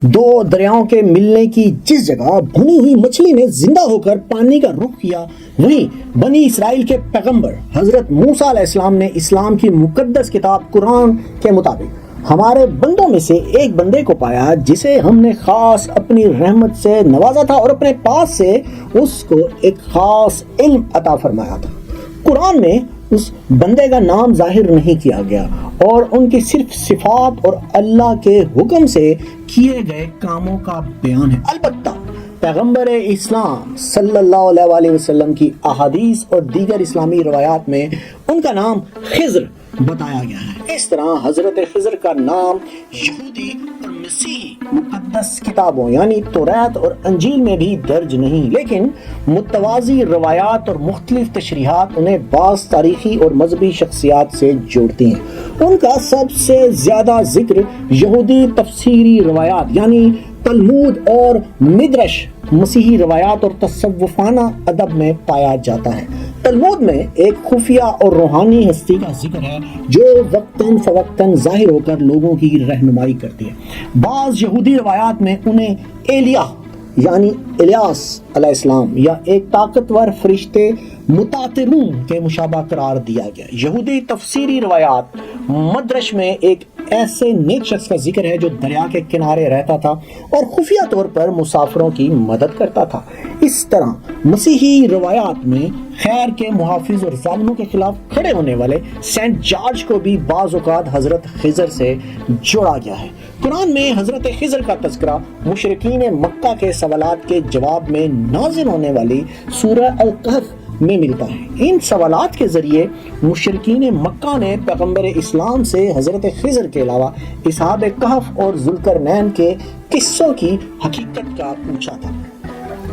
دو دریاؤں کے ملنے کی جس جگہ بھنی ہوئی مچھلی نے زندہ ہو کر پانی کا رخ کیا، وہیں بنی اسرائیل کے پیغمبر حضرت موسیٰ علیہ السلام نے اسلام کی مقدس کتاب قرآن کے مطابق ہمارے بندوں میں سے ایک بندے کو پایا جسے ہم نے خاص اپنی رحمت سے نوازا تھا اور اپنے پاس سے اس کو ایک خاص علم عطا فرمایا تھا۔ قرآن میں اس بندے کا نام ظاہر نہیں کیا گیا اور ان کی صرف صفات اور اللہ کے حکم سے کیے گئے کاموں کا بیان ہے۔ البتہ پیغمبر اسلام صلی اللہ علیہ وآلہ وسلم کی احادیث اور دیگر اسلامی روایات میں ان کا نام خضر بتایا گیا ہے۔ اس طرح حضرت خضر کا نام یہودی اور مسیحی مقدس کتابوں یعنی توریت اور انجیل میں بھی درج نہیں، لیکن متوازی روایات اور مختلف تشریحات انہیں بعض تاریخی اور مذہبی شخصیات سے جوڑتی ہیں۔ ان کا سب سے زیادہ ذکر یہودی تفسیری روایات یعنی تلمود اور مدرش، مسیحی روایات اور تصوفانہ ادب میں پایا جاتا ہے۔ تلمود میں ایک خفیہ اور روحانی ہستی کا ذکر ہے جو وقتاً فوقتاً ظاہر ہو کر لوگوں کی رہنمائی کرتی ہے۔ بعض یہودی روایات میں انہیں ایلیا یعنی الیاس علیہ السلام یا ایک طاقتور فرشتے متاترون کے مشابہ قرار دیا گیا۔ یہودی تفسیری روایات مدرش میں ایک ایسے نیک شخص کا ذکر ہے جو دریا کے کنارے رہتا تھا اور خفیہ طور پر مسافروں کی مدد کرتا تھا۔ اس طرح مسیحی روایات میں خیر کے محافظ اور ظالموں کے خلاف کھڑے ہونے والے سینٹ جارج کو بھی بعض اوقات حضرت خضر سے جوڑا گیا ہے۔ قرآن میں حضرت خضر کا تذکرہ مشرکین مکہ کے سوالات کے جواب میں نازل ہونے والی سورہ الکہف میں ملتا ہے۔ ان سوالات کے ذریعے مشرکین مکہ نے پیغمبر اسلام سے حضرت خضر کے علاوہ اصحاب کہف اور ذوالقرنین کے قصوں کی حقیقت کا پوچھا تھا۔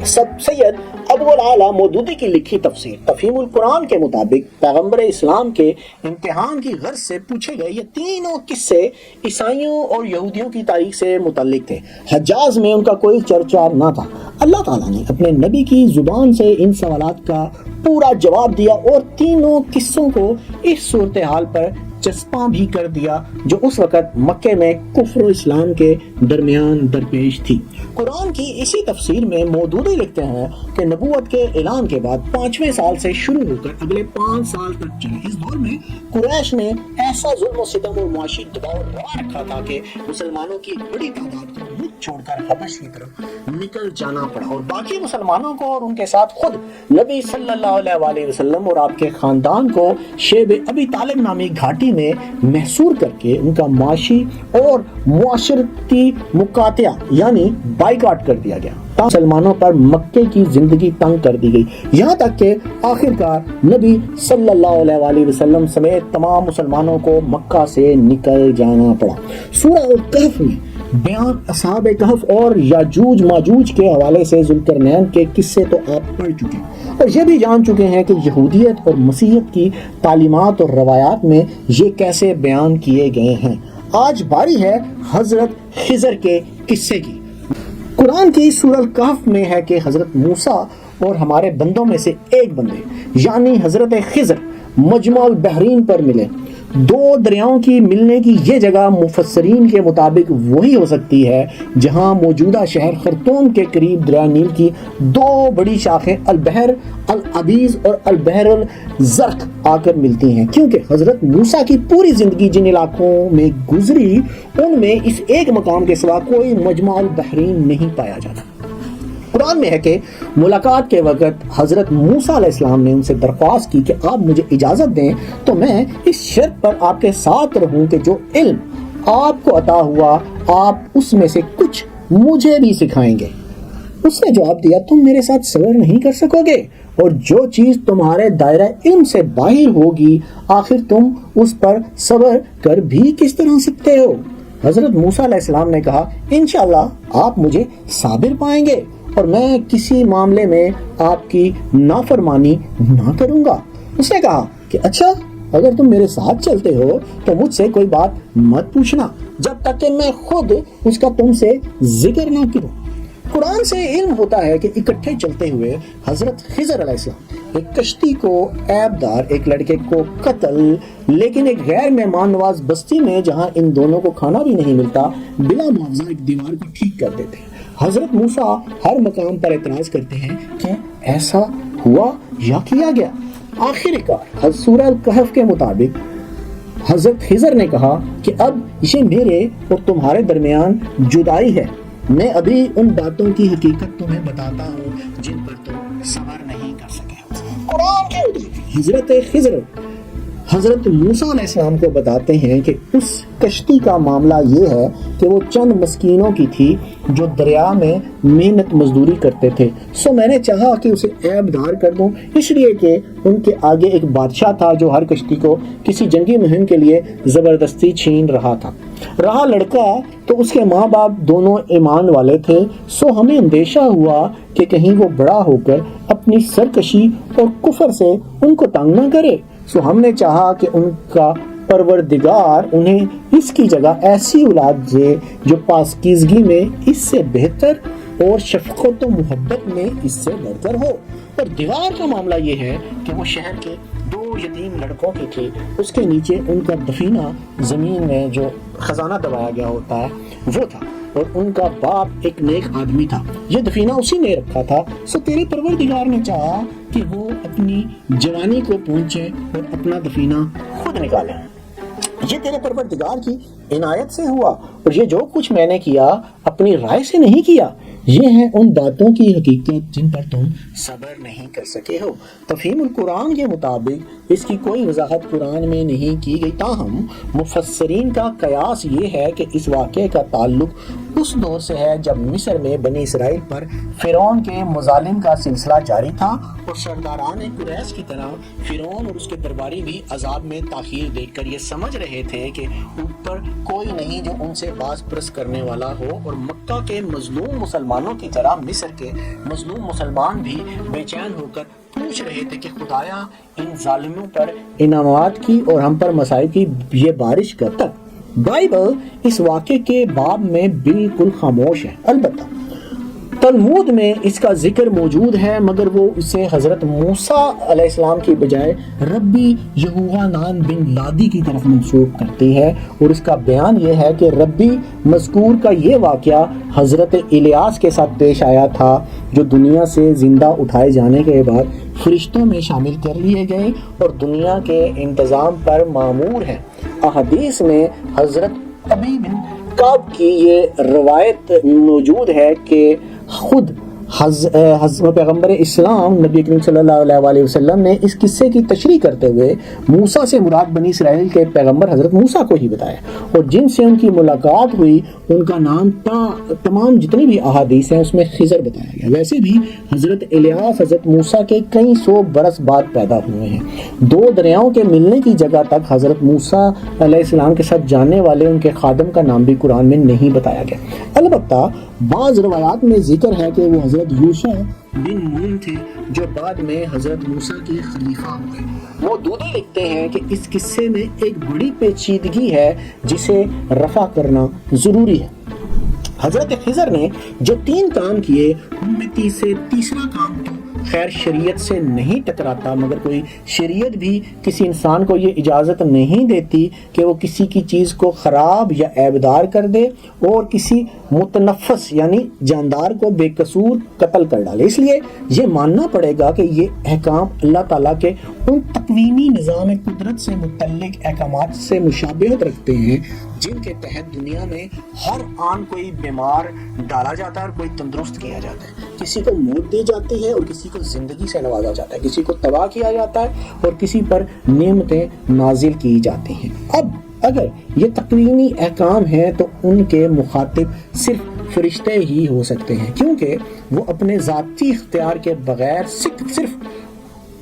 سید ابو العالیٰ مودودی کی لکھی تفسیر تفہیم القرآن کے مطابق پیغمبر اسلام کے امتحان کی غرض سے پوچھے گئے یہ تینوں قصے عیسائیوں اور یہودیوں کی تاریخ سے متعلق تھے۔ حجاز میں ان کا کوئی چرچا نہ تھا۔ اللہ تعالیٰ نے اپنے نبی کی زبان سے ان سوالات کا پورا جواب دیا اور تینوں قصوں کو اس صورتحال پر چسپاں بھی کر دیا جو اس وقت مکے میں کفر و اسلام کے درمیان درپیش تھی۔ قرآن کی اسی تفسیر میں مودودی لکھتے ہیں کہ نبوت کے اعلان کے بعد 5ویں سال سے شروع ہو کر اگلے 5 سال تک چلے اس دور میں قریش نے ایسا ظلم و ستم اور معاشی دباؤ روا رکھا تھا کہ مسلمانوں کی بڑی تعداد کو ملک چھوڑ کر حبش کی طرف نکل جانا پڑا اور باقی مسلمانوں کو اور ان کے ساتھ خود نبی صلی اللہ علیہ وآلہ وسلم اور آپ کے خاندان کو شیب ابی طالب نامی گھاٹی میں محصور کر کے ان کا معاشی اور معاشرتی مقاطعہ یعنی بائیکاٹ کر دیا گیا۔ مسلمانوں پر مکے کی زندگی تنگ کر دی گئی، یہاں تک کہ آخرکار نبی صلی اللہ علیہ وآلہ وسلم سمیت تمام مسلمانوں کو مکہ سے نکل جانا پڑا۔ سورہ الکہف میں بیان اصحاب کہف اور یاجوج ماجوج کے حوالے سے ذوالقرنین کے قصے تو آپ پڑھ چکے ہیں اور یہ بھی جان چکے ہیں کہ یہودیت اور مسیحیت کی تعلیمات اور روایات میں یہ کیسے بیان کیے گئے ہیں۔ آج باری ہے حضرت خضر کے قصے کی۔ قرآن کی سورہ الکہف میں ہے کہ حضرت موسیٰ اور ہمارے بندوں میں سے ایک بندے یعنی حضرت خضر مجمع البحرین پر ملے۔ دو دریاؤں کی ملنے کی یہ جگہ مفسرین کے مطابق وہی ہو سکتی ہے جہاں موجودہ شہر خرطوم کے قریب دریا نیل کی دو بڑی شاخیں البحر العبیز اور البحر الزرق آ کر ملتی ہیں، کیونکہ حضرت موسیٰ کی پوری زندگی جن علاقوں میں گزری ان میں اس ایک مقام کے سوا کوئی مجمع البحرین نہیں پایا جاتا۔ قرآن میں ہے کہ ملاقات کے وقت حضرت موسیٰ علیہ السلام نے ان سے درخواست کی کہ آپ مجھے اجازت دیں تو میں اس شرط پر آپ کے ساتھ رہوں کہ جو علم آپ کو عطا ہوا آپ اس میں سے کچھ مجھے بھی سکھائیں گے۔ اس نے جواب دیا تم میرے ساتھ صبر نہیں کر سکو گے اور جو چیز تمہارے دائرہ علم سے باہر ہوگی آخر تم اس پر صبر کر بھی کس طرح سکتے ہو؟ حضرت موسیٰ علیہ السلام نے کہا انشاءاللہ آپ مجھے صابر پائیں گے اور میں کسی معاملے میں آپ کی نافرمانی نہ کروں گا۔ اس نے کہا کہ اچھا اگر تم میرے ساتھ چلتے ہو تو مجھ سے کوئی بات مت پوچھنا جب تک کہ میں خود اس کا تم سے ذکر نہ کروں۔ قرآن سے علم ہوتا ہے کہ اکٹھے چلتے ہوئے حضرت خضر علیہ السلام ایک کشتی کو عیب دار ایک لڑکے کو قتل، لیکن ایک غیر مہمان نواز بستی میں جہاں ان دونوں کو کھانا بھی نہیں ملتا، بلا معاوضہ ایک دیوار کو ٹھیک کر دیتے ہیں۔ حضرت موسیٰ ہر مقام پر اعتراض کرتے ہیں کہ ایسا ہوا یا کیا گیا۔ آخر کار سورہ الکہف کے مطابق حضرت خضر نے کہا کہ اب یہ میرے اور تمہارے درمیان جدائی ہے، میں ابھی ان باتوں کی حقیقت تمہیں بتاتا ہوں جن پر تم صبر نہیں کر سکے۔ قرآن کے مطابق حضرت خضر حضرت موسیٰ علیہ السلام کو بتاتے ہیں کہ اس کشتی کا معاملہ یہ ہے کہ وہ چند مسکینوں کی تھی جو دریا میں محنت مزدوری کرتے تھے، سو میں نے چاہا کہ اسے عیب دار کر دوں، اس لیے کہ ان کے آگے ایک بادشاہ تھا جو ہر کشتی کو کسی جنگی مہم کے لیے زبردستی چھین رہا تھا۔ رہا لڑکا تو اس کے ماں باپ دونوں ایمان والے تھے، سو ہمیں اندیشہ ہوا کہ کہیں وہ بڑا ہو کر اپنی سرکشی اور کفر سے ان کو تنگ نہ کرے، سو ہم نے چاہا کہ ان کا پروردگار انہیں اس کی جگہ ایسی اولاد دے جو پاکیزگی میں اس سے بہتر اور شفقت و محبت میں اس سے بڑھ کر ہو۔ اور دیوار کا معاملہ یہ ہے کہ وہ شہر کے 2 یتیم لڑکوں کی تھی، اس کے نیچے ان کا دفینہ زمین میں جو خزانہ دبایا گیا ہوتا ہے وہ تھا، اور ان کا باپ ایک نیک آدمی تھا، یہ دفینہ اسی نے رکھا تھا، سو تیرے پروردگار نے چاہا کہ وہ اپنی جوانی کو پہنچے اور اپنا دفینہ خود نکالے۔ یہ تیرے پروردگار کی عنایت سے ہوا، اور یہ جو کچھ میں نے کیا اپنی رائے سے نہیں کیا، یہ ہیں ان باتوں کی حقیقت جن پر تم صبر نہیں کر سکے ہو۔ تفہیم القرآن کے مطابق اس کی کوئی وضاحت قرآن میں نہیں کی گئی، تاہم مفسرین کا قیاس یہ ہے کہ اس واقعے کا تعلق اس دور سے ہے جب مصر میں بنی اسرائیل پر فرعون کے مظالم کا سلسلہ جاری تھا، اور سرداران قریش کی طرح فرعون اور اس کے درباری بھی عذاب میں تاخیر دیکھ کر یہ سمجھ رہے تھے کہ اوپر کوئی نہیں جو ان سے باز پرس کرنے والا ہو، اور مکہ کے مظلوم مسلمانوں کی طرح مصر کے مظلوم مسلمان بھی بے چین ہو کر پوچھ رہے تھے کہ خدایا ان ظالموں پر انعامات کی اور ہم پر مصائب کی یہ بارش کب تک؟ بائبل اس واقعے کے باب میں بالکل خاموش ہے، البتہ تلمود میں اس کا ذکر موجود ہے، مگر وہ اسے حضرت موسیٰ علیہ السلام کی بجائے ربی یہوحنان بن لادی کی طرف منسوب کرتی ہے، اور اس کا بیان یہ ہے کہ ربی مذکور کا یہ واقعہ حضرت الیاس کے ساتھ پیش آیا تھا، جو دنیا سے زندہ اٹھائے جانے کے بعد فرشتوں میں شامل کر لیے گئے اور دنیا کے انتظام پر مامور ہیں۔ احادیث میں حضرت ابی بن کعب کی یہ روایت موجود ہے کہ خود پیغمبر اسلام نبی کریم صلی اللہ علیہ وسلم نے اس قصے کی تشریح کرتے ہوئے موسیٰ سے مراد بنی اسرائیل کے پیغمبر حضرت موسیٰ کو ہی بتایا، اور جن سے ان کی ملاقات ہوئی ان کا نام تمام جتنی بھی احادیث ہیں اس میں خضر بتایا گیا۔ ویسے بھی حضرت الیاس حضرت موسیٰ کے کئی 100 برس بعد پیدا ہوئے ہیں۔ 2 دریاؤں کے ملنے کی جگہ تک حضرت موسیٰ علیہ السلام کے ساتھ جانے والے ان کے خادم کا نام بھی قرآن میں نہیں بتایا گیا۔ البتہ بعض روایات میں ذکر ہے کہ وہ حضرت یوشع بن نون تھے جو بعد میں حضرت موسیٰ کے خلیفہ ہوئے۔ مودودی لکھتے ہیں کہ اس قصے میں ایک بڑی پیچیدگی ہے جسے رفع کرنا ضروری ہے۔ حضرت خضر نے جو 3 کام کیے ان میں تیسرا کام تو خیر شریعت سے نہیں ٹکراتا، مگر کوئی شریعت بھی کسی انسان کو یہ اجازت نہیں دیتی کہ وہ کسی کی چیز کو خراب یا عیبدار کر دے اور کسی متنفس یعنی جاندار کو بے قصور قتل کر ڈالے۔ اس لیے یہ ماننا پڑے گا کہ یہ احکام اللہ تعالیٰ کے ان تکوینی نظام قدرت سے متعلق احکامات سے مشابہت رکھتے ہیں جن کے تحت دنیا میں ہر آن کوئی بیمار ڈالا جاتا ہے اور کوئی تندرست کیا جاتا ہے، کسی کو موت دی جاتی ہے اور کسی کو زندگی سے نوازا جاتا ہے، کسی کو تباہ کیا جاتا ہے اور کسی پر نعمتیں نازل کی جاتی ہیں۔ اب اگر یہ تکوینی احکام ہیں تو ان کے مخاطب صرف فرشتے ہی ہو سکتے ہیں، کیونکہ وہ اپنے ذاتی اختیار کے بغیر صرف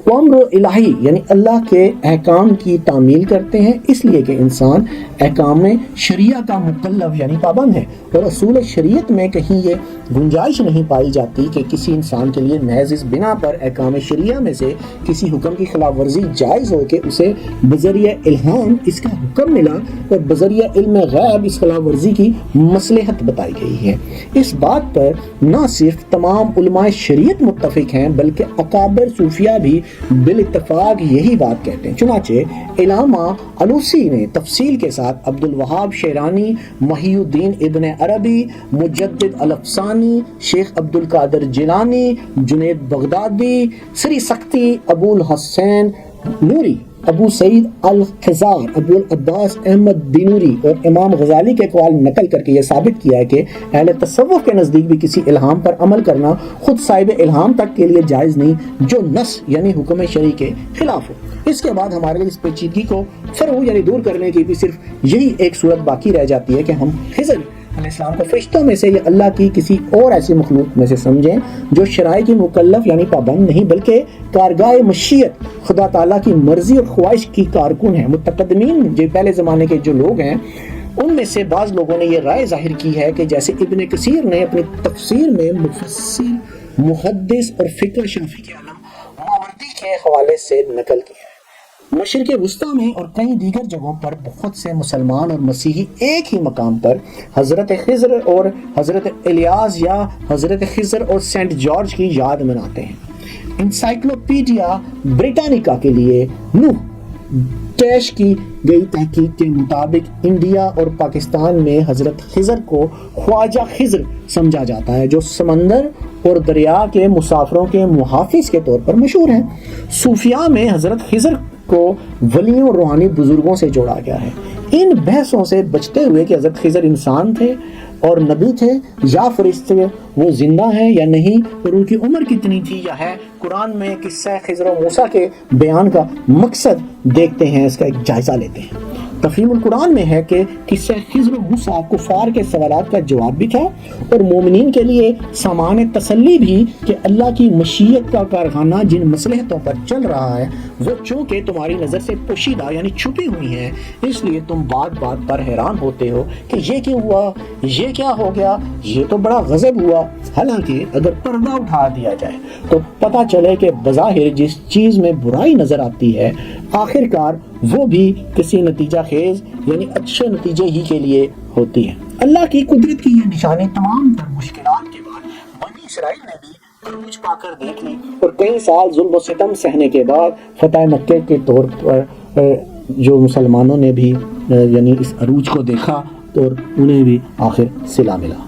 وامر الہی یعنی اللہ کے احکام کی تعمیل کرتے ہیں، اس لیے کہ انسان احکام شریعہ کا مکلف یعنی پابند ہے، اور اصول شریعت میں کہیں یہ گنجائش نہیں پائی جاتی کہ کسی انسان کے لیے محض اس بنا پر احکام شریعہ میں سے کسی حکم کی خلاف ورزی جائز ہو کہ اسے بذریعہ الہام اس کا حکم ملا اور بذریعہ علم غیب اس خلاف ورزی کی مصلحت بتائی گئی ہے۔ اس بات پر نہ صرف تمام علماء شریعت متفق ہیں بلکہ اکابر صوفیہ بھی بالاتفاق یہی بات کہتے ہیں۔ چنانچہ علامہ علوسی نے تفصیل کے ساتھ عبد الوہاب شیرانی، محی الدین ابن عربی، مجدد الافسانی، شیخ عبد القادر جیلانی، جنید بغدادی، سری سختی، ابو الحسین نوری، ابو سعید الخزار، ابو العباس احمد دینوری اور امام غزالی کے اقوال نقل کر کے یہ ثابت کیا ہے کہ اہل تصوف کے نزدیک بھی کسی الہام پر عمل کرنا خود صاحب الہام تک کے لیے جائز نہیں جو نص یعنی حکم شرعی کے خلاف ہو۔ اس کے بعد ہمارے لیے اس پیچیدگی کو فرو یعنی دور کرنے کی بھی صرف یہی ایک صورت باقی رہ جاتی ہے کہ ہم خضر علیہ السلام کو فرشتوں میں سے یا اللہ کی کسی اور ایسی مخلوق میں سے سمجھیں جو شرائع کی مکلف یعنی پابند نہیں بلکہ کارگاہ مشیت خدا تعالیٰ کی مرضی اور خواہش کی کارکن ہے۔ متقدمین جو پہلے زمانے کے جو لوگ ہیں ان میں سے بعض لوگوں نے یہ رائے ظاہر کی ہے کہ جیسے ابن کثیر نے اپنی تفسیر میں مفسر، محدث اور فقہ شافعی کے علم ماوردی کے حوالے سے نقل کیا ہے۔ مشرق وسطیٰ میں اور کئی دیگر جگہوں پر بہت سے مسلمان اور مسیحی ایک ہی مقام پر حضرت خضر اور حضرت الیاس یا حضرت خضر اور سینٹ جارج کی یاد مناتے ہیں۔ انسائکلوپیڈیا بریٹانیکا کے لیے نوح پیش کی گئی تحقیق کے مطابق انڈیا اور پاکستان میں حضرت خضر کو خواجہ خضر سمجھا جاتا ہے جو سمندر اور دریا کے مسافروں کے محافظ کے طور پر مشہور ہیں۔ صوفیاء میں حضرت خضر کو ولیوں اور روحانی بزرگوں سے جوڑا گیا ہے۔ ان بحثوں سے بچتے ہوئے کہ حضرت خضر انسان تھے اور نبی تھے یا فرشتے، وہ زندہ ہیں یا نہیں اور ان کی عمر کتنی تھی یا ہے، قرآن میں قصہ خضر و موسیٰ کے بیان کا مقصد دیکھتے ہیں، اس کا ایک جائزہ لیتے ہیں۔ تفہیم القرآن میں ہے کہ قصہ خضر و موسیٰ کفار کے سوالات کا جواب بھی تھا اور مومنین کے لیے سامان تسلی بھی کہ اللہ کی مشیت کا کارخانہ جن مصلحتوں پر چل رہا ہے وہ چونکہ تمہاری نظر سے پوشیدہ یعنی چھپی ہوئی ہیں، اس لیے تم بات بات پر حیران ہوتے ہو کہ یہ کیوں ہوا، یہ کیا ہو گیا، یہ تو بڑا غضب ہوا۔ حالانکہ اگر پردہ اٹھا دیا جائے تو پتہ چلے کہ بظاہر جس چیز میں برائی نظر آتی ہے آخر کار وہ بھی کسی نتیجہ خیز یعنی اچھے نتیجے ہی کے لیے ہوتی ہے۔ اللہ کی قدرت کی یہ نشانی تمام تر مشکلات کے بعد بنی اسرائیل نے بھی عروج پا کر دیکھ لی اور کئی سال ظلم و ستم سہنے کے بعد فتح مکہ کے طور پر جو مسلمانوں نے بھی یعنی اس عروج کو دیکھا اور انہیں بھی آخر صلہ ملا۔